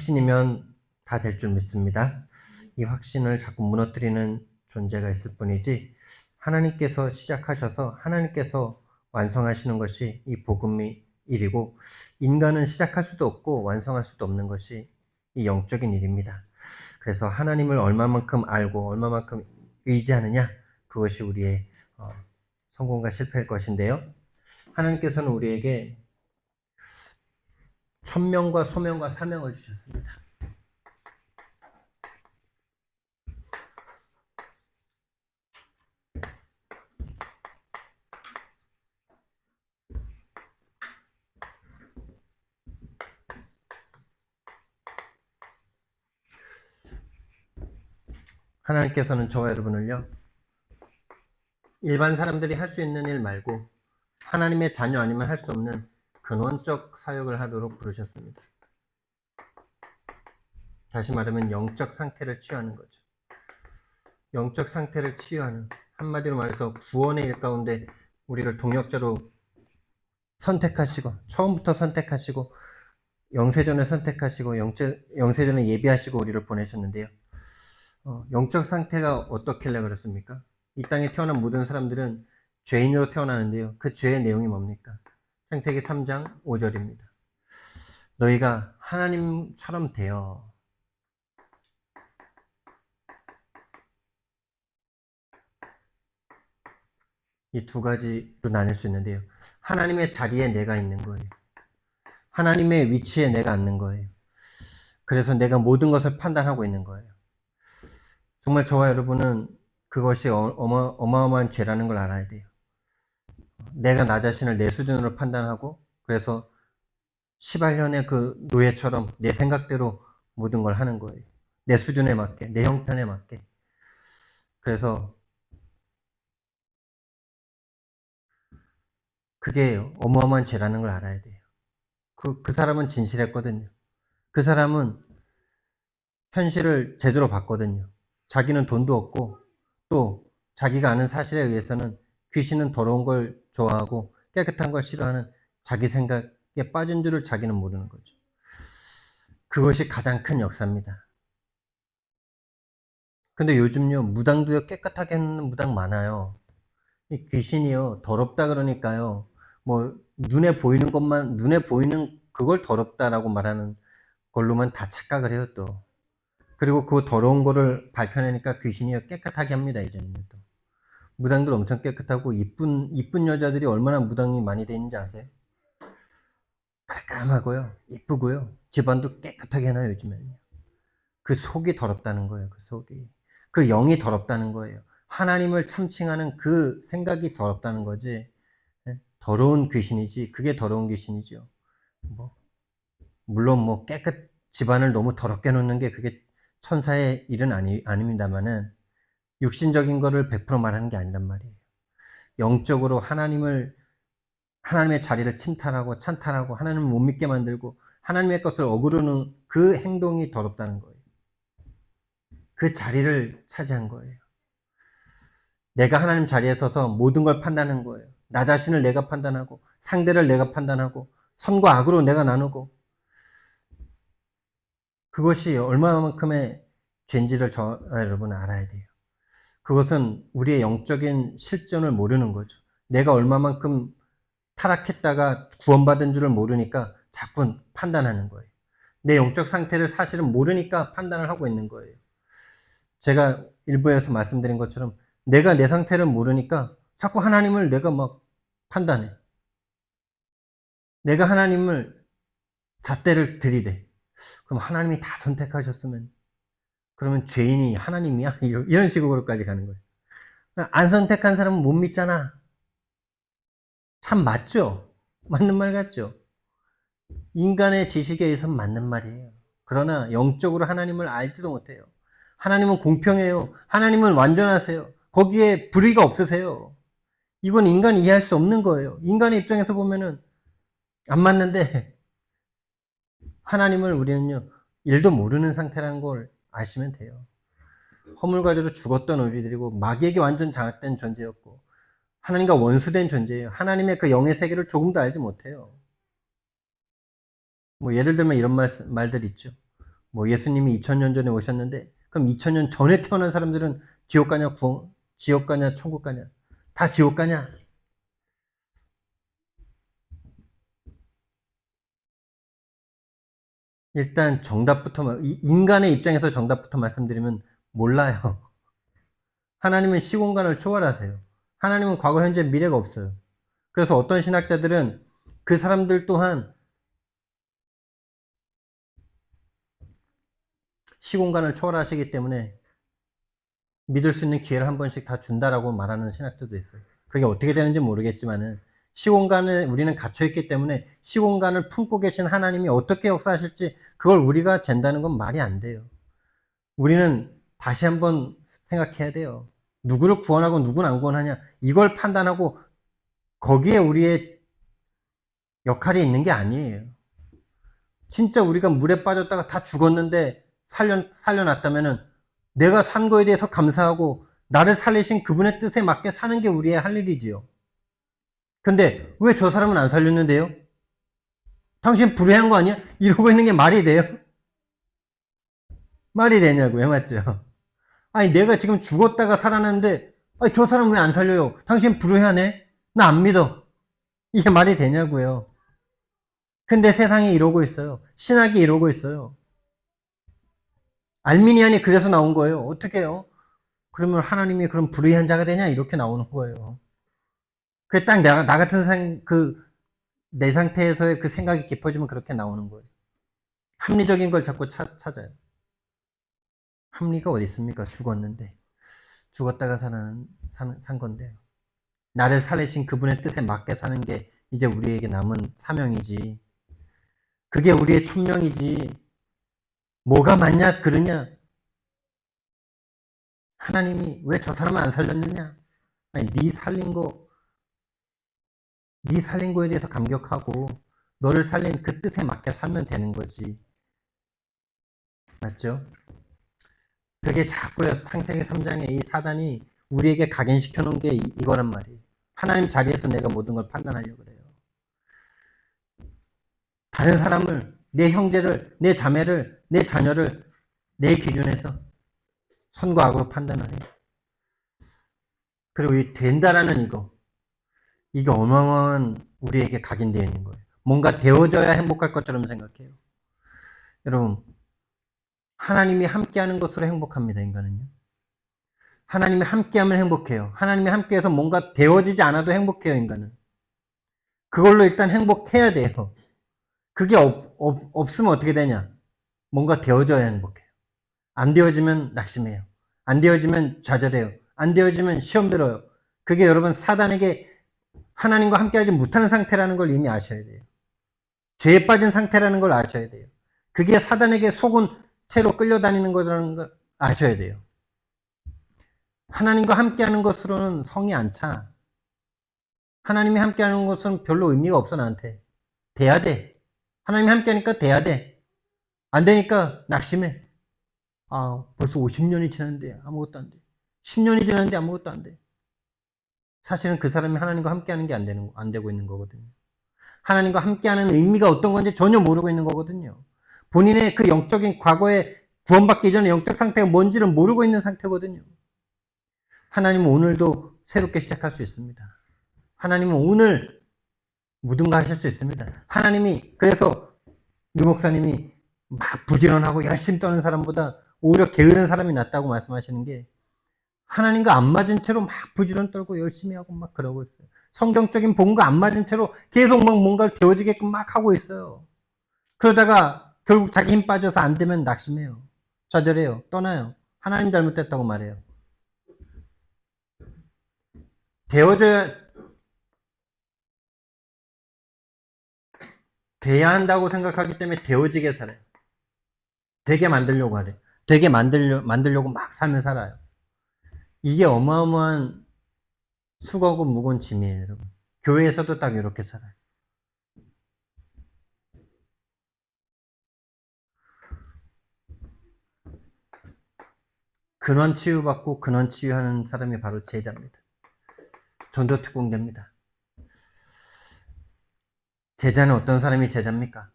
확신이면 다 될 줄 믿습니다. 이 확신을 자꾸 무너뜨리는 존재가 있을 뿐이지 하나님께서 시작하셔서 하나님께서 완성하시는 것이 이 복음의 일이고 인간은 시작할 수도 없고 완성할 수도 없는 것이 이 영적인 일입니다. 그래서 하나님을 얼마만큼 알고 얼마만큼 의지하느냐 그것이 우리의 성공과 실패일 것인데요. 하나님께서는 우리에게 천명과 소명과 사명을 주셨습니다. 하나님께서는 저와 여러분을요, 일반 사람들이 할 수 있는 일 말고 하나님의 자녀 아니면 할 수 없는 근원적 사역을 하도록 부르셨습니다. 다시 말하면 영적 상태를 치유하는 거죠. 영적 상태를 치유하는, 한마디로 말해서 구원의 일 가운데 우리를 동역자로 선택하시고 처음부터 선택하시고 영세전에 선택하시고 영세전에 예비하시고 우리를 보내셨는데요. 영적 상태가 어떻길래 그렇습니까? 이 땅에 태어난 모든 사람들은 죄인으로 태어나는데요. 그 죄의 내용이 뭡니까? 창세기 3장 5절입니다. 너희가 하나님처럼 되어 이 두 가지로 나눌 수 있는데요. 하나님의 자리에 내가 있는 거예요. 하나님의 위치에 내가 앉는 거예요. 그래서 내가 모든 것을 판단하고 있는 거예요. 정말 저와 여러분은 그것이 어마어마한 죄라는 걸 알아야 돼요. 내가 나 자신을 내 수준으로 판단하고 그래서 시발년의 그 노예처럼 내 생각대로 모든 걸 하는 거예요. 내 수준에 맞게, 내 형편에 맞게. 그래서 그게 어마어마한 죄라는 걸 알아야 돼요. 그 사람은 진실했거든요. 그 사람은 현실을 제대로 봤거든요. 자기는 돈도 없고 또 자기가 아는 사실에 의해서는 귀신은 더러운 걸 좋아하고 깨끗한 걸 싫어하는 자기 생각에 빠진 줄을 자기는 모르는 거죠. 그것이 가장 큰 역사입니다. 근데 요즘요, 무당도요, 깨끗하게 하는 무당 많아요. 이 귀신이요, 더럽다 그러니까요, 뭐, 눈에 보이는 것만, 눈에 보이는 그걸 더럽다라고 말하는 걸로만 다 착각을 해요, 또. 그리고 그 더러운 거를 밝혀내니까 귀신이요, 깨끗하게 합니다, 이제는 또. 무당들 엄청 깨끗하고, 이쁜 여자들이 얼마나 무당이 많이 돼 있는지 아세요? 깔끔하고요, 이쁘고요, 집안도 깨끗하게 해놔요, 요즘에는요. 그 속이 더럽다는 거예요. 그 속이. 그 영이 더럽다는 거예요. 하나님을 참칭하는 그 생각이 더럽다는 거지. 더러운 귀신이지. 그게 더러운 귀신이죠. 뭐, 물론 뭐 집안을 너무 더럽게 놓는 게 그게 천사의 일은 아닙니다만은 육신적인 거를 100% 말하는 게 아니란 말이에요. 영적으로 하나님의 자리를 침탈하고 찬탈하고 하나님을 못 믿게 만들고 하나님의 것을 어그러는 그 행동이 더럽다는 거예요. 그 자리를 차지한 거예요. 내가 하나님 자리에 서서 모든 걸 판단하는 거예요. 나 자신을 내가 판단하고 상대를 내가 판단하고 선과 악으로 내가 나누고 그것이 얼마만큼의 죄인지를 여러분 알아야 돼요. 그것은 우리의 영적인 실존을 모르는 거죠. 내가 얼마만큼 타락했다가 구원받은 줄을 모르니까 자꾸 판단하는 거예요. 내 영적 상태를 사실은 모르니까 판단을 하고 있는 거예요. 제가 일부에서 말씀드린 것처럼 내가 내 상태를 모르니까 자꾸 하나님을 내가 막 판단해. 내가 하나님을 잣대를 들이대. 그럼 하나님이 다 선택하셨으면 그러면 죄인이 하나님이야? 이런 식으로까지 가는 거예요. 안 선택한 사람은 못 믿잖아. 참 맞죠? 맞는 말 같죠? 인간의 지식에 의해서는 맞는 말이에요. 그러나 영적으로 하나님을 알지도 못해요. 하나님은 공평해요. 하나님은 완전하세요. 거기에 불의가 없으세요. 이건 인간이 이해할 수 없는 거예요. 인간의 입장에서 보면은 안 맞는데 하나님을 우리는요 일도 모르는 상태라는 걸 아시면 돼요. 허물과제로 죽었던 우리들이고 마귀에게 완전 장악된 존재였고 하나님과 원수된 존재예요. 하나님의 그 영의 세계를 조금도 알지 못해요. 뭐 예를 들면 이런 말들 있죠. 뭐 예수님이 2000년 전에 오셨는데 그럼 2000년 전에 태어난 사람들은 지옥 가냐 지옥 가냐 천국 가냐? 다 지옥 가냐? 일단 정답부터 인간의 입장에서 정답부터 말씀드리면 몰라요. 하나님은 시공간을 초월하세요. 하나님은 과거, 현재, 미래가 없어요. 그래서 어떤 신학자들은 그 사람들 또한 시공간을 초월하시기 때문에 믿을 수 있는 기회를 한 번씩 다 준다라고 말하는 신학자도 있어요. 그게 어떻게 되는지 모르겠지만은 시공간에 우리는 갇혀있기 때문에 시공간을 품고 계신 하나님이 어떻게 역사하실지 그걸 우리가 잰다는 건 말이 안 돼요. 우리는 다시 한번 생각해야 돼요. 누구를 구원하고 누구는 안 구원하냐 이걸 판단하고 거기에 우리의 역할이 있는 게 아니에요. 진짜 우리가 물에 빠졌다가 다 죽었는데 살려놨다면은 내가 산 거에 대해서 감사하고 나를 살리신 그분의 뜻에 맞게 사는 게 우리의 할 일이지요. 근데 왜 저 사람은 안 살렸는데요? 당신 불의한 거 아니야? 이러고 있는 게 말이 돼요? 말이 되냐고요, 맞죠? 아니 내가 지금 죽었다가 살아났는데 아니 저 사람 왜 안 살려요? 당신 불의하네? 나 안 믿어. 이게 말이 되냐고요. 근데 세상이 이러고 있어요. 신학이 이러고 있어요. 알미니안이 그래서 나온 거예요. 어떻게 해요? 그러면 하나님이 그럼 불의한 자가 되냐? 이렇게 나오는 거예요. 그게 딱 나 같은 내 상태에서의 그 생각이 깊어지면 그렇게 나오는 거예요. 합리적인 걸 자꾸 찾아요. 합리가 어디 있습니까? 죽었는데. 죽었다가 산 건데요. 나를 살리신 그분의 뜻에 맞게 사는 게 이제 우리에게 남은 사명이지. 그게 우리의 천명이지. 뭐가 맞냐, 그러냐? 하나님이 왜 저 사람을 안 살렸느냐? 아니, 네 살린 거에 대해서 감격하고 너를 살린 그 뜻에 맞게 살면 되는 거지. 맞죠? 그게 자꾸요. 창세기 3장에 이 사단이 우리에게 각인시켜 놓은 게 이거란 말이에요. 하나님 자리에서 내가 모든 걸 판단하려고 그래요. 다른 사람을, 내 형제를, 내 자매를, 내 자녀를 내 기준에서 선과 악으로 판단을 해요. 그리고 이 된다라는 이게 어마어마한 우리에게 각인되어 있는 거예요. 뭔가 되어져야 행복할 것처럼 생각해요. 여러분, 하나님이 함께하는 것으로 행복합니다, 인간은요. 하나님이 함께하면 행복해요. 하나님이 함께해서 뭔가 되어지지 않아도 행복해요, 인간은. 그걸로 일단 행복해야 돼요. 그게 없으면 어떻게 되냐? 뭔가 되어져야 행복해요. 안 되어지면 낙심해요. 안 되어지면 좌절해요. 안 되어지면 시험 들어요. 그게 여러분 사단에게 하나님과 함께하지 못하는 상태라는 걸 이미 아셔야 돼요. 죄에 빠진 상태라는 걸 아셔야 돼요. 그게 사단에게 속은 채로 끌려다니는 거라는 걸 아셔야 돼요. 하나님과 함께하는 것으로는 성이 안 차. 하나님이 함께하는 것은 별로 의미가 없어 나한테. 돼야 돼. 하나님이 함께하니까 돼야 돼. 안 되니까 낙심해. 아, 벌써 50년이 지났는데 아무것도 안 돼. 10년이 지났는데 아무것도 안 돼. 사실은 그 사람이 하나님과 함께하는 게 안 되고 있는 거거든요. 하나님과 함께하는 의미가 어떤 건지 전혀 모르고 있는 거거든요. 본인의 그 영적인 과거에 구원받기 전에 영적 상태가 뭔지를 모르고 있는 상태거든요. 하나님은 오늘도 새롭게 시작할 수 있습니다. 하나님은 오늘 무든가 하실 수 있습니다. 하나님이 그래서 유 목사님이 막 부지런하고 열심히 떠는 사람보다 오히려 게으른 사람이 낫다고 말씀하시는 게 하나님과 안 맞은 채로 막 부지런 떨고 열심히 하고 막 그러고 있어요. 성경적인 본과 안 맞은 채로 계속 막 뭔가를 되어지게끔 막 하고 있어요. 그러다가 결국 자기 힘 빠져서 안 되면 낙심해요. 좌절해요. 떠나요. 하나님 잘못됐다고 말해요. 되어져야, 돼야 한다고 생각하기 때문에 되어지게 살아요. 되게 만들려고 하래. 되게 만들려고 막 살면 살아요. 이게 어마어마한 수고하고 무거운 짐이에요, 여러분. 교회에서도 딱 이렇게 살아요. 근원 치유받고 근원 치유하는 사람이 바로 제자입니다. 전도 특공대입니다. 제자는 어떤 사람이 제자입니까?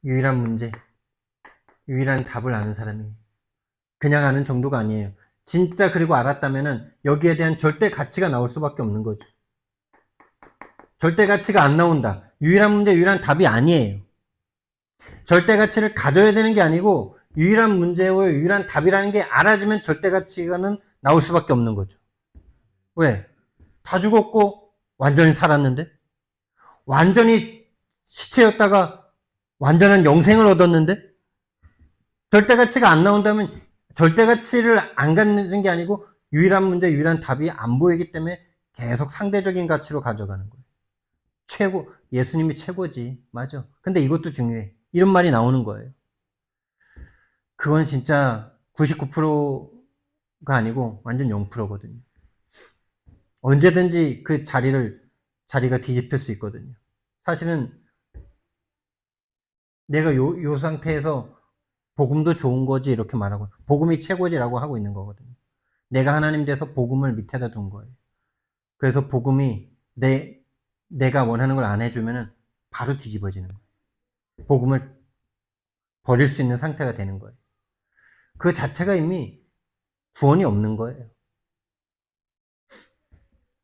유일한 문제, 유일한 답을 아는 사람이에요. 그냥 아는 정도가 아니에요. 진짜 그리고 알았다면은 여기에 대한 절대 가치가 나올 수밖에 없는 거죠. 절대 가치가 안 나온다. 유일한 문제, 유일한 답이 아니에요. 절대 가치를 가져야 되는 게 아니고 유일한 문제와 유일한 답이라는 게 알아지면 절대 가치가는 나올 수밖에 없는 거죠. 왜? 다 죽었고 완전히 살았는데? 완전히 시체였다가 완전한 영생을 얻었는데? 절대 가치가 안 나온다면 절대 가치를 안 갖는 게 아니고 유일한 문제, 유일한 답이 안 보이기 때문에 계속 상대적인 가치로 가져가는 거예요. 최고, 예수님이 최고지. 맞아. 근데 이것도 중요해. 이런 말이 나오는 거예요. 그건 진짜 99%가 아니고 완전 0%거든요. 언제든지 그 자리가 뒤집힐 수 있거든요. 사실은 내가 요 상태에서 복음도 좋은 거지 이렇게 말하고 복음이 최고지라고 하고 있는 거거든요. 내가 하나님 돼서 복음을 밑에다 둔 거예요. 그래서 복음이 내가 원하는 걸 안 해주면은 바로 뒤집어지는 거예요. 복음을 버릴 수 있는 상태가 되는 거예요. 그 자체가 이미 구원이 없는 거예요.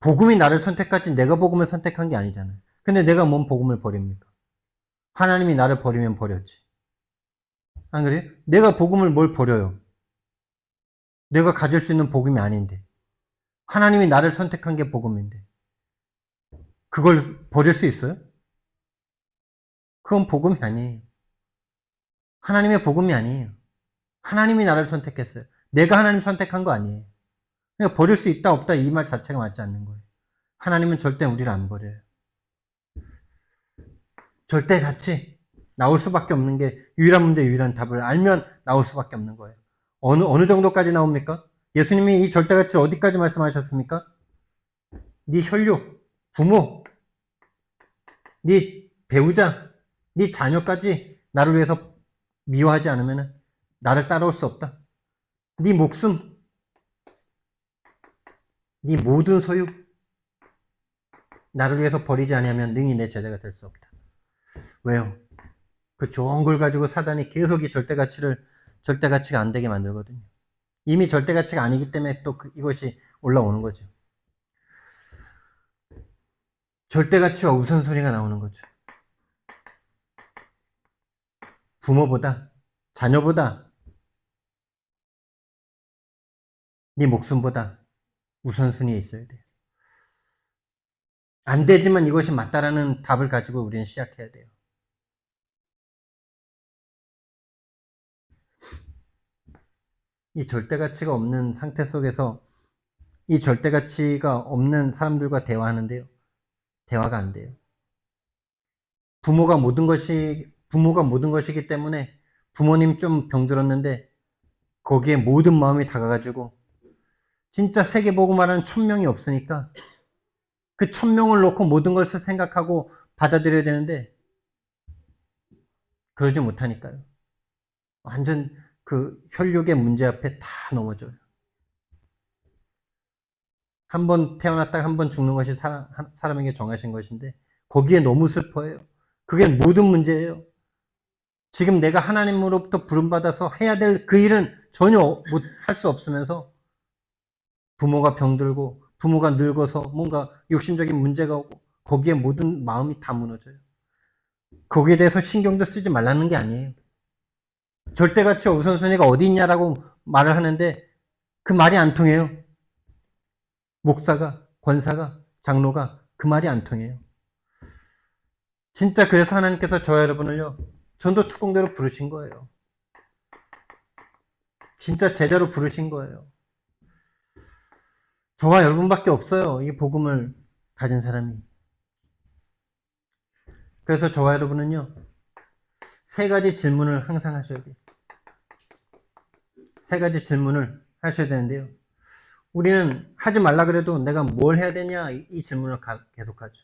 복음이 나를 선택하지 내가 복음을 선택한 게 아니잖아요. 근데 내가 뭔 복음을 버립니까? 하나님이 나를 버리면 버렸지. 안 그래요? 내가 복음을 뭘 버려요? 내가 가질 수 있는 복음이 아닌데. 하나님이 나를 선택한 게 복음인데. 그걸 버릴 수 있어요? 그건 복음이 아니에요. 하나님의 복음이 아니에요. 하나님이 나를 선택했어요. 내가 하나님 선택한 거 아니에요. 그러니까 버릴 수 있다 없다 이 말 자체가 맞지 않는 거예요. 하나님은 절대 우리를 안 버려요. 절대 같이 나올 수밖에 없는 게 유일한 문제, 유일한 답을 알면 나올 수밖에 없는 거예요. 어느 정도까지 나옵니까? 예수님이 이 절대 가치를 어디까지 말씀하셨습니까? 네 혈육, 부모, 네 배우자, 네 자녀까지 나를 위해서 미워하지 않으면 나를 따라올 수 없다. 네 목숨, 네 모든 소유 나를 위해서 버리지 아니하면 능히 내 제자가 될 수 없다. 왜요? 그 좋은 걸 가지고 사단이 계속 이 절대 가치가 안 되게 만들거든요. 이미 절대 가치가 아니기 때문에 또 이것이 올라오는 거죠. 절대 가치와 우선순위가 나오는 거죠. 부모보다, 자녀보다, 네 목숨보다 우선순위에 있어야 돼요. 안 되지만 이것이 맞다라는 답을 가지고 우리는 시작해야 돼요. 이 절대 가치가 없는 상태 속에서 이 절대 가치가 없는 사람들과 대화하는데요. 대화가 안 돼요. 부모가 모든 것이기 때문에 부모님 좀 병들었는데 거기에 모든 마음이 다가가지고 진짜 세계복음하는 1000명이 없으니까 그 1000명을 놓고 모든 것을 생각하고 받아들여야 되는데 그러지 못하니까요. 완전 그 혈육의 문제 앞에 다 넘어져요. 한 번 태어났다가 한 번 죽는 것이 사람에게 정하신 것인데 거기에 너무 슬퍼해요. 그게 모든 문제예요. 지금 내가 하나님으로부터 부름받아서 해야 될 그 일은 전혀 할 수 없으면서 부모가 병들고 부모가 늙어서 뭔가 육신적인 문제가 오고 거기에 모든 마음이 다 무너져요. 거기에 대해서 신경도 쓰지 말라는 게 아니에요. 절대가치와 우선순위가 어디 있냐라고 말을 하는데 그 말이 안 통해요. 목사가, 권사가, 장로가 그 말이 안 통해요. 진짜 그래서 하나님께서 저와 여러분을요 전도 특공대로 부르신 거예요. 진짜 제자로 부르신 거예요. 저와 여러분밖에 없어요. 이 복음을 가진 사람이. 그래서 저와 여러분은요 3가지 질문을 항상 하셔야 돼요. 3가지 질문을 하셔야 되는데요. 우리는 하지 말라 그래도 내가 뭘 해야 되냐 이 질문을 계속하죠.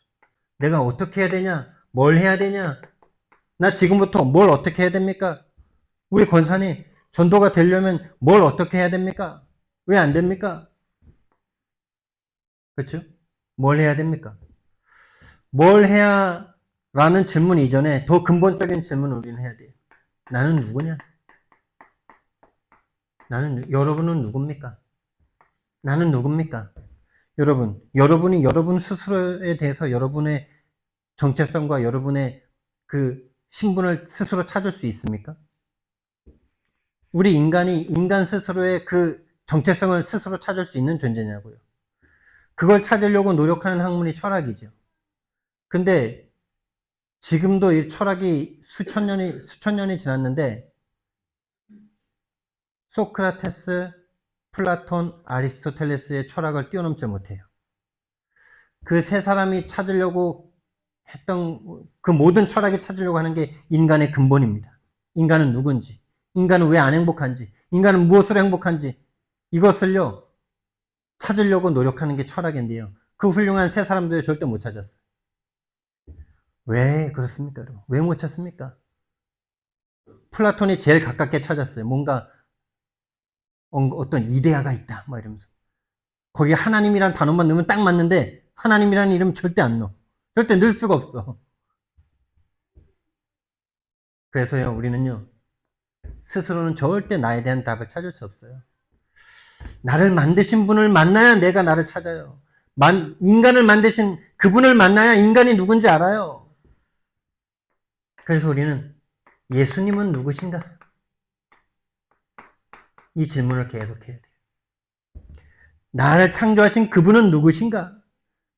내가 어떻게 해야 되냐? 뭘 해야 되냐? 나 지금부터 뭘 어떻게 해야 됩니까? 우리 권사님 전도가 되려면 뭘 어떻게 해야 됩니까? 왜 안 됩니까? 그렇죠? 뭘 해야 됩니까? 뭘 해야 라는 질문 이전에 더 근본적인 질문을 우리는 해야 돼요. 나는 누구냐? 여러분은 누굽니까? 나는 누굽니까? 여러분이 여러분 스스로에 대해서 여러분의 정체성과 여러분의 그 신분을 스스로 찾을 수 있습니까? 우리 인간 스스로의 그 정체성을 스스로 찾을 수 있는 존재냐고요. 그걸 찾으려고 노력하는 학문이 철학이죠. 근데 지금도 이 철학이 수천 년이 지났는데 소크라테스, 플라톤, 아리스토텔레스의 철학을 뛰어넘지 못해요. 그 세 사람이 찾으려고 했던 그 모든 철학이 찾으려고 하는 게 인간의 근본입니다. 인간은 누군지, 인간은 왜 안 행복한지, 인간은 무엇으로 행복한지 이것을요 찾으려고 노력하는 게 철학인데요. 그 훌륭한 세 사람들 절대 못 찾았어요. 왜 그렇습니까? 왜 못 찾습니까? 플라톤이 제일 가깝게 찾았어요. 뭔가 어떤 이데아가 있다. 뭐 이러면서. 거기에 하나님이라는 단어만 넣으면 딱 맞는데 하나님이라는 이름 절대 안 넣어. 절대 넣을 수가 없어. 그래서요, 우리는요, 스스로는 절대 나에 대한 답을 찾을 수 없어요. 나를 만드신 분을 만나야 내가 나를 찾아요. 인간을 만드신 그분을 만나야 인간이 누군지 알아요. 그래서 우리는 예수님은 누구신가? 이 질문을 계속해야 돼요. 나를 창조하신 그분은 누구신가?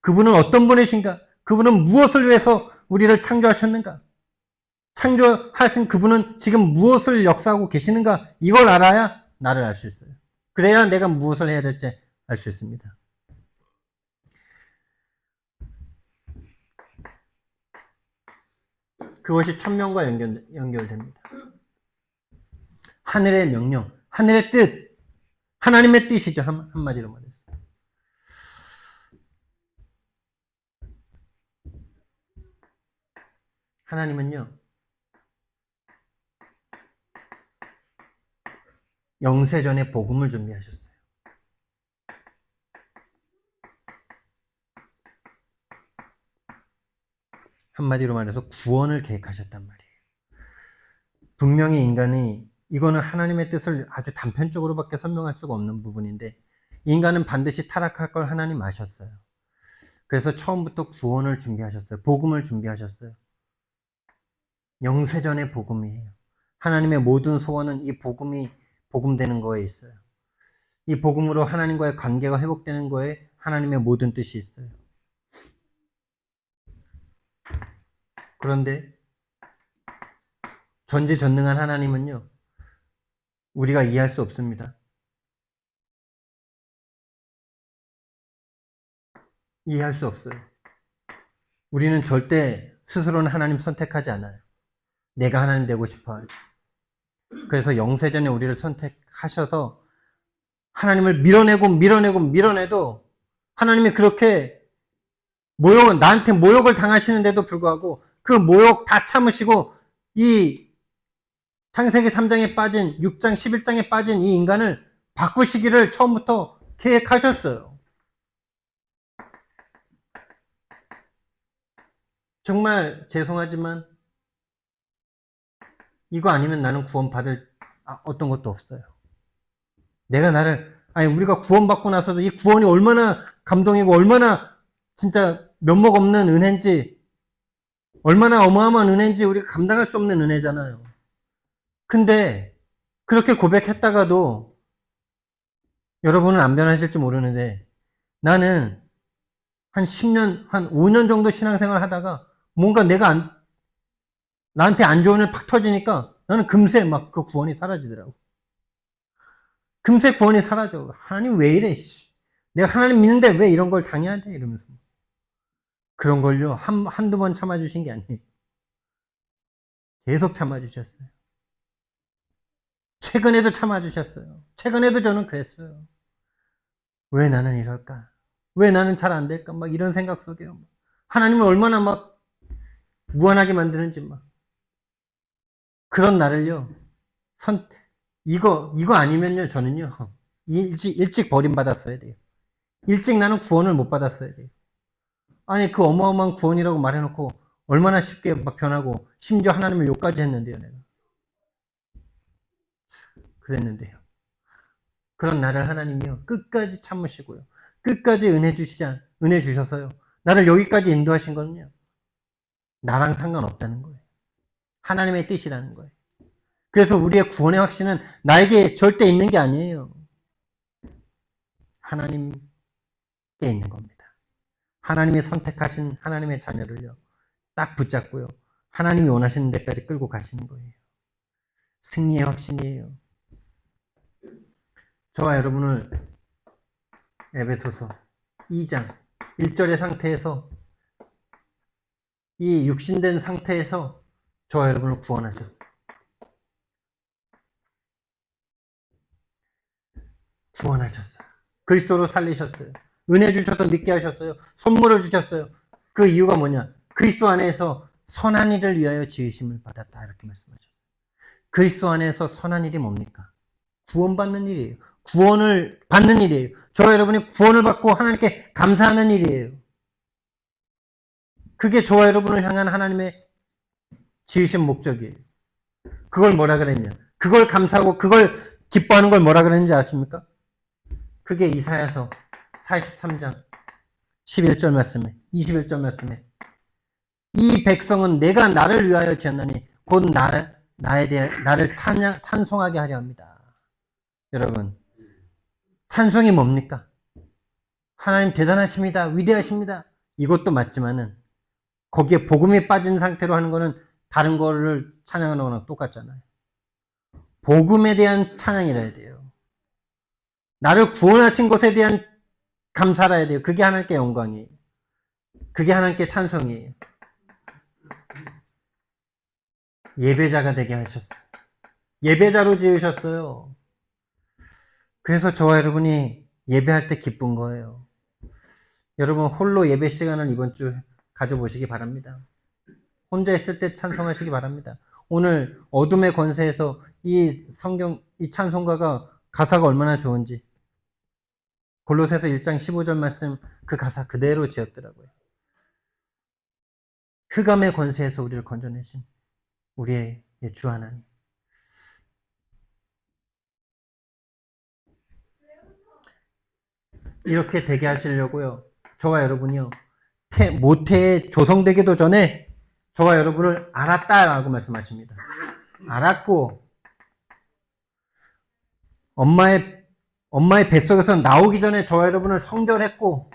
그분은 어떤 분이신가? 그분은 무엇을 위해서 우리를 창조하셨는가? 창조하신 그분은 지금 무엇을 역사하고 계시는가? 이걸 알아야 나를 알 수 있어요. 그래야 내가 무엇을 해야 될지 알 수 있습니다. 그것이 천명과 연결됩니다. 하늘의 명령, 하늘의 뜻, 하나님의 뜻이죠. 한마디로 말해서. 하나님은요, 영세전에 복음을 준비하셨어요. 한마디로 말해서 구원을 계획하셨단 말이에요. 분명히 인간이 이거는 하나님의 뜻을 아주 단편적으로밖에 설명할 수가 없는 부분인데 인간은 반드시 타락할 걸 하나님 아셨어요. 그래서 처음부터 구원을 준비하셨어요. 복음을 준비하셨어요. 영세전의 복음이에요. 하나님의 모든 소원은 이 복음되는 거에 있어요. 이 복음으로 하나님과의 관계가 회복되는 거에 하나님의 모든 뜻이 있어요. 그런데 전지전능한 하나님은요, 우리가 이해할 수 없습니다. 이해할 수 없어요. 우리는 절대 스스로는 하나님 선택하지 않아요. 내가 하나님 되고 싶어 하죠. 그래서 영세전에 우리를 선택하셔서 하나님을 밀어내도 하나님이 그렇게 나한테 모욕을 당하시는데도 불구하고 그 모욕 다 참으시고 이 창세기 3장에 빠진 6장 11장에 빠진 이 인간을 바꾸시기를 처음부터 계획하셨어요. 정말 죄송하지만 이거 아니면 나는 구원받을 어떤 것도 없어요. 우리가 구원받고 나서도 이 구원이 얼마나 감동이고 얼마나 진짜 면목 없는 은혜인지 얼마나 어마어마한 은혜인지 우리가 감당할 수 없는 은혜잖아요. 근데 그렇게 고백했다가도 여러분은 안 변하실지 모르는데 나는 한 10년, 한 5년 정도 신앙생활 하다가 뭔가 나한테 안 좋은 일 팍 터지니까 나는 금세 막 그 구원이 사라지더라고. 금세 구원이 사라져. 하나님 왜 이래? 내가 하나님 믿는데 왜 이런 걸 당해야 돼? 이러면서. 그런 걸요, 한두 번 참아주신 게 아니에요. 계속 참아주셨어요. 최근에도 참아주셨어요. 최근에도 저는 그랬어요. 왜 나는 이럴까? 왜 나는 잘 안 될까? 막 이런 생각 속에요. 하나님을 얼마나 막 무한하게 만드는지 막. 그런 나를요, 이거 아니면요, 저는요, 일찍 버림받았어야 돼요. 일찍 나는 구원을 못 받았어야 돼요. 아니, 그 어마어마한 구원이라고 말해놓고, 얼마나 쉽게 막 변하고 심지어 하나님을 욕까지 했는데요. 내가 그랬는데요. 그런 나를 하나님이요 끝까지 참으시고요. 끝까지 은혜 주셔서요. 나를 여기까지 인도하신 거는요. 나랑 상관없다는 거예요. 하나님의 뜻이라는 거예요. 그래서 우리의 구원의 확신은 나에게 절대 있는 게 아니에요. 하나님께 있는 겁니다. 하나님이 선택하신 하나님의 자녀를요. 딱 붙잡고요. 하나님이 원하시는 데까지 끌고 가시는 거예요. 승리의 확신이에요. 저와 여러분을 에베소서 2장 1절의 상태에서 이 육신된 상태에서 저와 여러분을 구원하셨어요. 구원하셨어요. 그리스도로 살리셨어요. 은혜 주셔서 믿게 하셨어요. 선물을 주셨어요. 그 이유가 뭐냐? 그리스도 안에서 선한 일을 위하여 지으심을 받았다. 이렇게 말씀하셨어요. 그리스도 안에서 선한 일이 뭡니까? 구원받는 일이에요. 구원을 받는 일이에요. 저와 여러분이 구원을 받고 하나님께 감사하는 일이에요. 그게 저와 여러분을 향한 하나님의 지으신 목적이에요. 그걸 뭐라 그랬냐? 그걸 감사하고 그걸 기뻐하는 걸 뭐라 그랬는지 아십니까? 그게 이사야서 43장 11절 말씀에 21절 말씀에 이 백성은 내가 나를 위하여 지었나니 곧 나를 찬송하게 하려 합니다. 여러분 찬송이 뭡니까? 하나님 대단하십니다. 위대하십니다. 이것도 맞지만은 거기에 복음이 빠진 상태로 하는 거는 다른 거를 찬양하는 거랑 똑같잖아요. 복음에 대한 찬양이라 해야 돼요. 나를 구원하신 것에 대한 감사라 해야 돼요. 그게 하나님께 영광이에요. 그게 하나님께 찬송이에요. 예배자가 되게 하셨어요. 예배자로 지으셨어요. 그래서 저와 여러분이 예배할 때 기쁜 거예요. 여러분 홀로 예배 시간을 이번 주 가져보시기 바랍니다. 혼자 있을 때 찬송하시기 바랍니다. 오늘 어둠의 권세에서 이 찬송가가 가사가 얼마나 좋은지 골로새서 1장 15절 말씀 그 가사 그대로 지었더라고요. 흑암의 권세에서 우리를 건져내신 우리의 주 하나님. 이렇게 되게 하시려고요. 저와 여러분이요. 모태에 조성되기도 전에 저와 여러분을 알았다라고 말씀하십니다. 알았고 엄마의 뱃속에서 나오기 전에 저와 여러분을 성결했고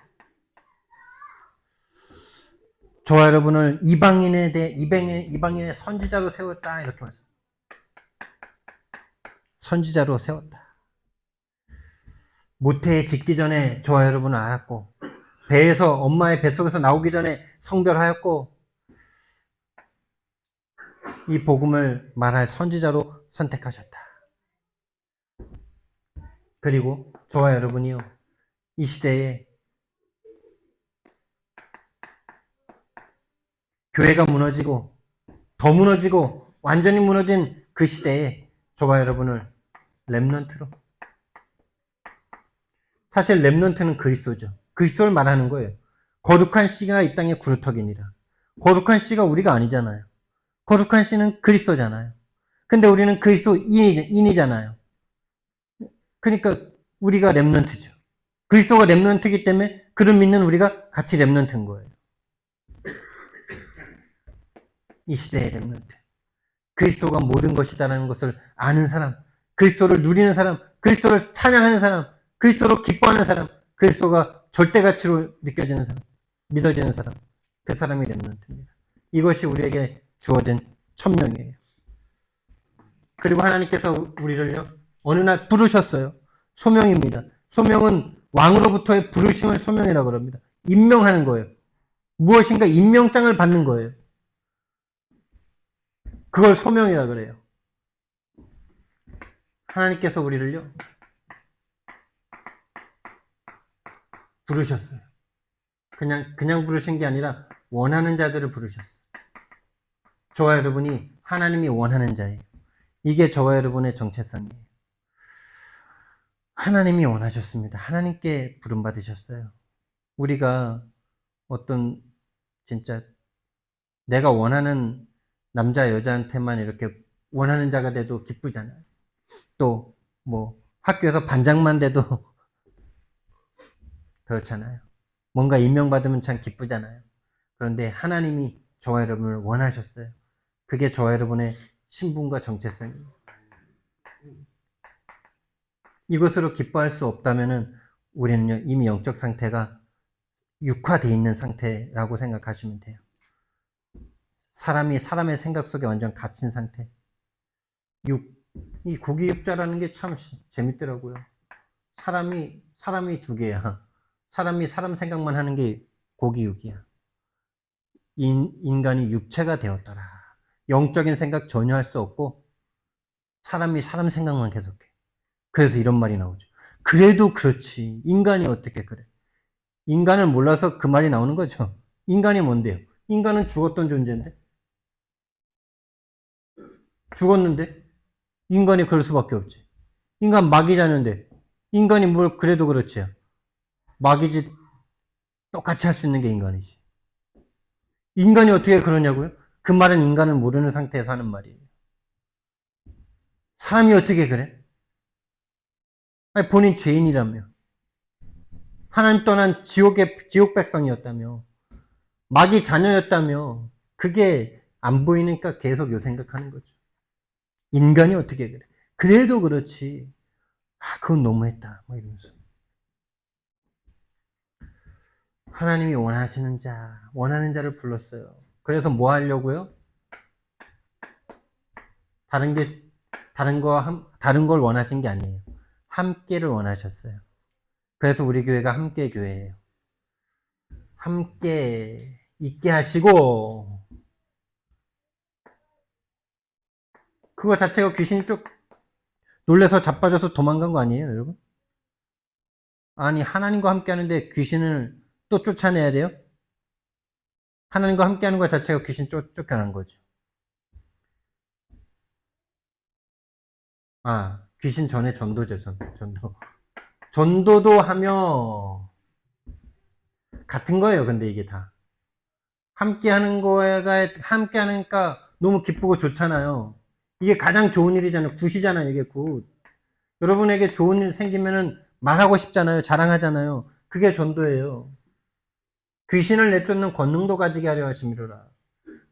저와 여러분을 이방인의 선지자로 세웠다 이렇게 말씀. 선지자로 세웠다. 모태에 짓기 전에 저와 여러분을 알았고 배에서 엄마의 뱃속에서 나오기 전에 성별하였고 이 복음을 말할 선지자로 선택하셨다. 그리고 저와 여러분이요 이 시대에 교회가 무너지고 더 무너지고 완전히 무너진 그 시대에 저와 여러분을 렘넌트로 사실 렘넌트는 그리스도죠. 그리스도를 말하는 거예요. 거룩한 씨가 이 땅에 구루터기니라. 거룩한 씨가 우리가 아니잖아요. 거룩한 씨는 그리스도잖아요. 근데 우리는 그리스도인이잖아요. 그러니까 우리가 렘넌트죠. 그리스도가 렘넌트이기 때문에 그를 믿는 우리가 같이 렘넌트인 거예요. 이 시대의 렘넌트. 그리스도가 모든 것이다라는 것을 아는 사람, 그리스도를 누리는 사람, 그리스도를 찬양하는 사람, 그리스도로 기뻐하는 사람, 그리스도가 절대가치로 느껴지는 사람, 믿어지는 사람, 그 사람이 렘넌트입니다. 이것이 우리에게 주어진 천명이에요. 그리고 하나님께서 우리를요 어느 날 부르셨어요. 소명입니다. 소명은 왕으로부터의 부르심을 소명이라고 합니다. 임명하는 거예요. 무엇인가 임명장을 받는 거예요. 그걸 소명이라 그래요. 하나님께서 우리를요 부르셨어요. 그냥 부르신 게 아니라 원하는 자들을 부르셨어요. 저와 여러분이 하나님이 원하는 자예요. 이게 저와 여러분의 정체성이에요. 하나님이 원하셨습니다. 하나님께 부름받으셨어요. 우리가 어떤 진짜 내가 원하는 남자, 여자한테만 이렇게 원하는 자가 돼도 기쁘잖아요. 또, 뭐, 학교에서 반장만 돼도 그렇잖아요. 뭔가 임명받으면 참 기쁘잖아요. 그런데 하나님이 저와 여러분을 원하셨어요. 그게 저와 여러분의 신분과 정체성입니다. 이것으로 기뻐할 수 없다면 우리는요, 이미 영적 상태가 육화되어 있는 상태라고 생각하시면 돼요. 사람이 사람의 생각 속에 완전 갇힌 상태. 이 고기 육자라는 게 참 재밌더라고요. 사람이 두 개야. 사람이 사람 생각만 하는 게 고기 육이야. 인간이 육체가 되었더라. 영적인 생각 전혀 할 수 없고 사람이 사람 생각만 계속해. 그래서 이런 말이 나오죠. 그래도 그렇지. 인간이 어떻게 그래? 인간을 몰라서 그 말이 나오는 거죠. 인간이 뭔데요? 인간은 죽었던 존재인데? 죽었는데? 인간이 그럴 수밖에 없지. 인간 마귀자는데 인간이 뭘 그래도 그렇지요. 마귀지 똑같이 할 수 있는 게 인간이지. 인간이 어떻게 그러냐고요? 그 말은 인간을 모르는 상태에서 하는 말이에요. 사람이 어떻게 그래? 아니, 본인 죄인이라며. 하나님 떠난 지옥 백성이었다며. 마귀 자녀였다며. 그게 안 보이니까 계속 요 생각하는 거죠. 인간이 어떻게 그래? 그래도 그렇지. 아, 그건 너무했다. 뭐 이러면서. 하나님이 원하시는 자, 원하는 자를 불렀어요. 그래서 뭐 하려고요? 다른 걸 원하신 게 아니에요. 함께를 원하셨어요. 그래서 우리 교회가 함께 교회예요. 함께 있게 하시고, 그거 자체가 귀신이 쭉 놀래서 자빠져서 도망간 거 아니에요, 여러분? 아니, 하나님과 함께 하는데 귀신을 또 쫓아내야 돼요? 하나님과 함께 하는 것 자체가 귀신 쫓겨난 거죠. 아, 귀신 전에 전도죠, 전도. 전도도 하며, 같은 거예요, 근데 이게 다. 함께 하는 거가, 함께 하니까 너무 기쁘고 좋잖아요. 이게 가장 좋은 일이잖아요. 굿이잖아요, 이게 굿. 여러분에게 좋은 일 생기면은 말하고 싶잖아요. 자랑하잖아요. 그게 전도예요. 귀신을 내쫓는 권능도 가지게 하려 하심이로라.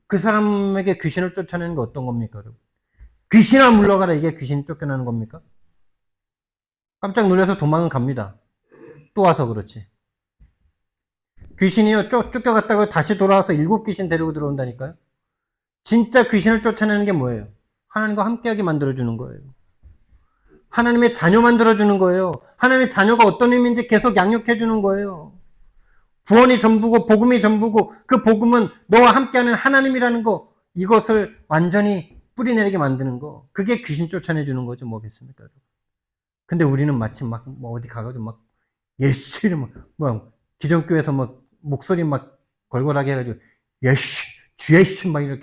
그 사람에게 귀신을 쫓아내는 게 어떤 겁니까, 여러분? 귀신아 물러가라. 이게 귀신 쫓겨나는 겁니까? 깜짝 놀라서 도망은 갑니다. 또 와서 그렇지. 귀신이요, 쫓겨갔다가 다시 돌아와서 7귀신 데리고 들어온다니까요? 진짜 귀신을 쫓아내는 게 뭐예요? 하나님과 함께하게 만들어주는 거예요. 하나님의 자녀 만들어주는 거예요. 하나님의 자녀가 어떤 의미인지 계속 양육해주는 거예요. 구원이 전부고 복음이 전부고 그 복음은 너와 함께하는 하나님이라는 거, 이것을 완전히 뿌리내리게 만드는 거, 그게 귀신 쫓아내주는 거죠. 뭐겠습니까? 근데 우리는 마치 뭐 어디 가가지고 예수 이름 기존교회에서 목소리 걸걸하게 해가지고 예수 주 예수 이렇게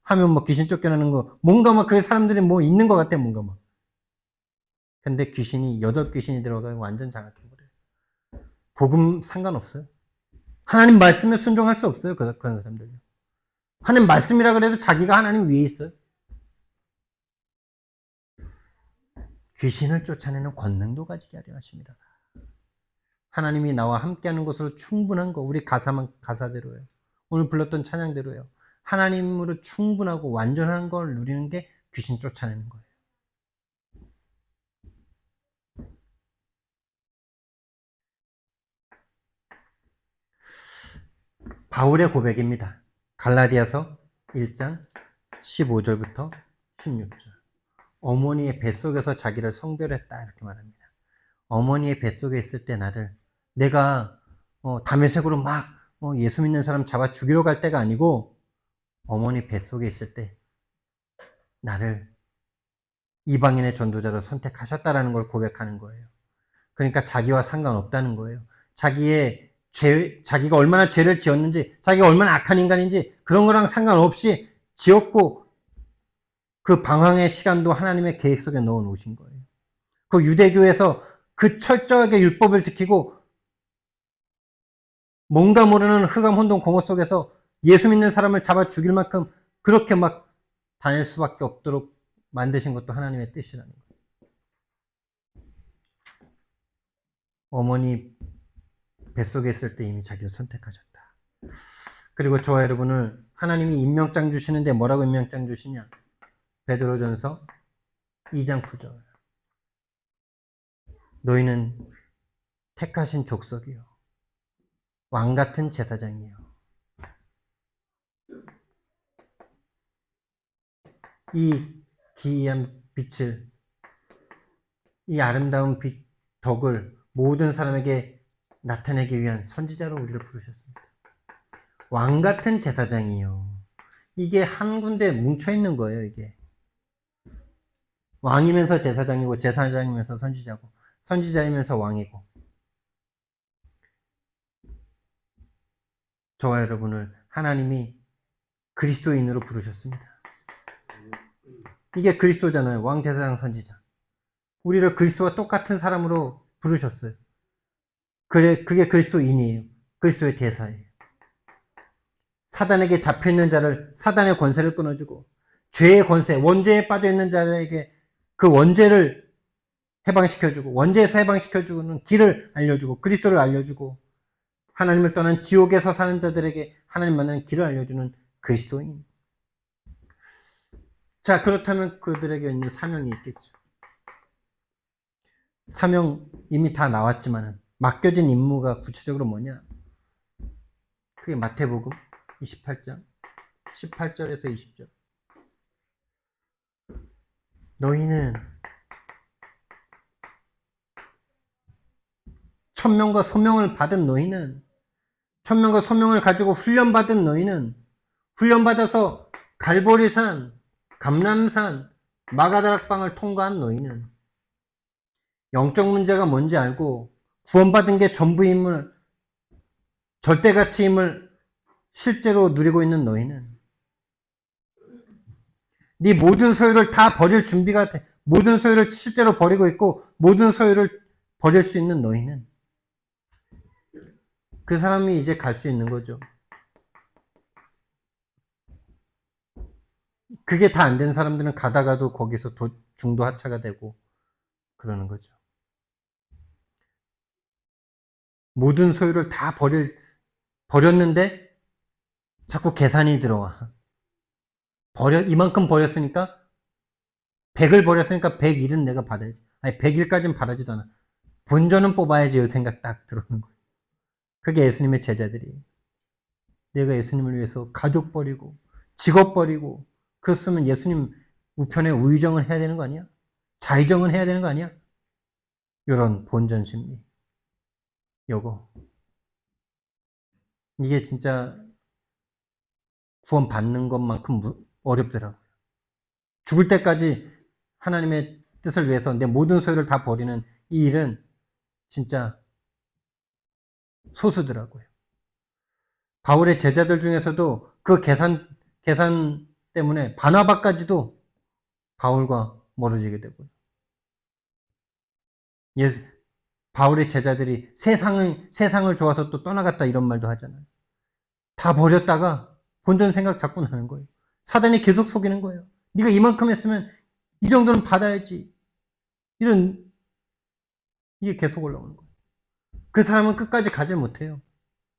하면 귀신 쫓겨나는 거, 뭔가 그 사람들이 있는 것 같아. 뭔가 근데 귀신이 8귀신이 들어가면 완전 장악해버려요. 복음 상관없어요. 하나님 말씀에 순종할 수 없어요. 그런 사람들이. 하나님 말씀이라 그래도 자기가 하나님 위에 있어요. 귀신을 쫓아내는 권능도 가지게 하려 하십니다. 하나님이 나와 함께하는 것으로 충분한 거, 우리 가사대로예요. 오늘 불렀던 찬양대로예요. 하나님으로 충분하고 완전한 걸 누리는 게 귀신 쫓아내는 거예요. 바울의 고백입니다. 갈라디아서 1장 15절부터 16절. 어머니의 뱃속에서 자기를 성별했다 이렇게 말합니다. 어머니의 뱃속에 있을 때 나를, 내가 담에색으로 예수 믿는 사람 잡아 죽이러 갈 때가 아니고 어머니 뱃속에 있을 때 나를 이방인의 전도자로 선택하셨다라는 걸 고백하는 거예요. 그러니까 자기와 상관없다는 거예요. 자기가 얼마나 죄를 지었는지, 자기가 얼마나 악한 인간인지 그런 거랑 상관없이 지었고, 그 방황의 시간도 하나님의 계획 속에 넣어 놓으신 거예요. 그 유대교에서 그 철저하게 율법을 지키고 뭔가 모르는 흑암 혼돈 공허 속에서 예수 믿는 사람을 잡아 죽일 만큼 그렇게 막 다닐 수밖에 없도록 만드신 것도 하나님의 뜻이라는 거예요. 어머니 뱃속에 있을 때 이미 자기를 선택하셨다. 그리고 저와 여러분을 하나님이 임명장 주시는데 뭐라고 임명장 주시냐? 베드로전서 2장 9절. 너희는 택하신 족속이요, 왕 같은 제사장이요. 이 기이한 빛을, 이 아름다운 빛, 덕을 모든 사람에게 나타내기 위한 선지자로 우리를 부르셨습니다. 왕 같은 제사장이요. 이게 한 군데 뭉쳐 있는 거예요, 이게. 왕이면서 제사장이고, 제사장이면서 선지자고, 선지자이면서 왕이고. 저와 여러분을 하나님이 그리스도인으로 부르셨습니다. 이게 그리스도잖아요. 왕, 제사장, 선지자. 우리를 그리스도와 똑같은 사람으로 부르셨어요. 그게 그리스도인이에요. 그리스도의 대사예요. 사단에게 잡혀있는 자를, 사단의 권세를 끊어주고, 죄의 권세, 원죄에 빠져있는 자에게 그 원죄를 해방시켜주고, 원죄에서 해방시켜주는 길을 알려주고, 그리스도를 알려주고, 하나님을 떠난 지옥에서 사는 자들에게 하나님 만나는 길을 알려주는 그리스도인. 자, 그렇다면 그들에게 있는 사명이 있겠죠. 사명 이미 다 나왔지만 맡겨진 임무가 구체적으로 뭐냐? 그게 마태복음 28장 18절에서 20절. 너희는 천명과 소명을 받은 너희는, 천명과 소명을 가지고 훈련받은 너희는, 훈련받아서 갈보리산, 감람산, 마가다락방을 통과한 너희는 영적 문제가 뭔지 알고 구원받은 게 전부임을, 절대가치임을 실제로 누리고 있는 너희는, 네 모든 소유를 다 버릴 준비가 돼, 모든 소유를 실제로 버리고 있고 모든 소유를 버릴 수 있는 너희는, 그 사람이 이제 갈 수 있는 거죠. 그게 다 안 된 사람들은 가다가도 거기서 중도 하차가 되고 그러는 거죠. 모든 소유를 다 버렸는데 자꾸 계산이 들어와. 이만큼 버렸으니까 100을 버렸으니까 101은 내가 받아야지. 아니 100일까지는 바라지도 않아. 본전은 뽑아야지 이 생각 딱 들어오는 거예요. 그게 예수님의 제자들이에요. 내가 예수님을 위해서 가족 버리고 직업 버리고, 그랬으면 예수님 우편에 우의정을 해야 되는 거 아니야? 자의정은 해야 되는 거 아니야? 이런 본전 심리. 요거. 이게 진짜 구원 받는 것만큼 어렵더라고요. 죽을 때까지 하나님의 뜻을 위해서 내 모든 소유를 다 버리는 이 일은 진짜 소수더라고요. 바울의 제자들 중에서도 그 계산 때문에 바나바까지도 바울과 멀어지게 되고요. 바울의 제자들이 세상을 좋아서 또 떠나갔다 이런 말도 하잖아요. 다 버렸다가 본전 생각 자꾸 나는 거예요. 사단이 계속 속이는 거예요. 네가 이만큼 했으면 이 정도는 받아야지. 이게 계속 올라오는 거예요. 그 사람은 끝까지 가지 못해요.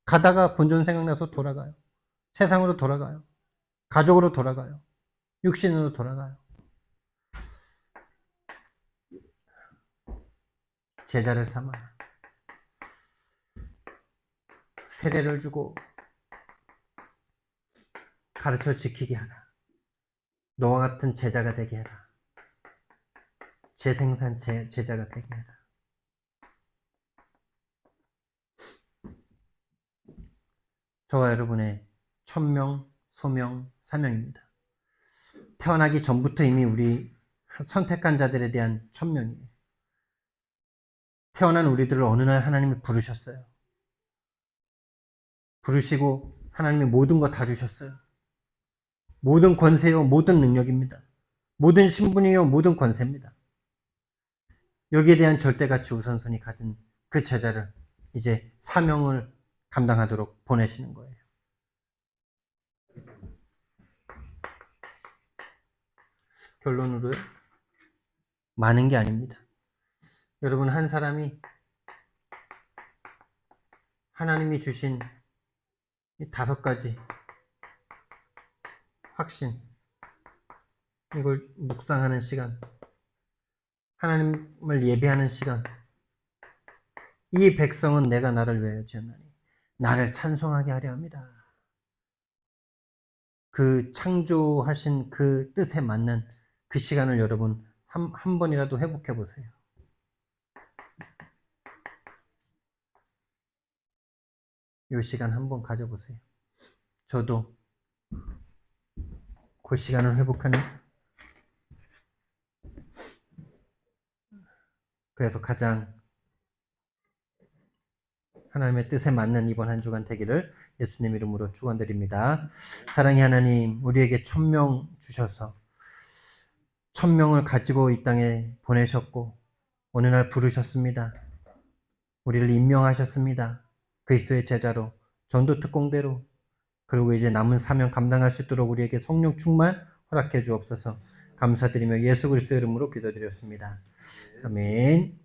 가다가 본전 생각나서 돌아가요. 세상으로 돌아가요. 가족으로 돌아가요. 육신으로 돌아가요. 제자를 삼아 세례를 주고 가르쳐 지키게 하라. 너와 같은 제자가 되게 해라. 재생산 제자가 되게 해라. 저와 여러분의 천명, 소명, 사명입니다. 태어나기 전부터 이미 우리 선택한 자들에 대한 천명이에요. 태어난 우리들을 어느 날 하나님이 부르셨어요. 부르시고 하나님이 모든 거 다 주셨어요. 모든 권세요, 모든 능력입니다. 모든 신분이요, 모든 권세입니다. 여기에 대한 절대가치 우선순위 가진 그 제자를 이제 사명을 감당하도록 보내시는 거예요. 결론으로요? 많은 게 아닙니다. 여러분, 한 사람이 하나님이 주신 이 5가지 확신, 이걸 묵상하는 시간, 하나님을 예배하는 시간, 이 백성은 내가 나를 위하여 지었나니 나를 찬송하게 하려 합니다. 그 창조하신 그 뜻에 맞는 그 시간을 여러분 한 번이라도 회복해 보세요. 이 시간 한번 가져보세요. 저도 그 시간을 회복하는, 그래서 가장 하나님의 뜻에 맞는 이번 한 주간 되기를 예수님 이름으로 축원드립니다. 사랑의 하나님, 우리에게 1000명 주셔서 1000명을 가지고 이 땅에 보내셨고 어느 날 부르셨습니다. 우리를 임명하셨습니다. 그리스도의 제자로, 전도 특공대로. 그리고 이제 남은 사명 감당할 수 있도록 우리에게 성령 충만 허락해 주옵소서. 감사드리며 예수 그리스도 이름으로 기도드렸습니다. 아멘.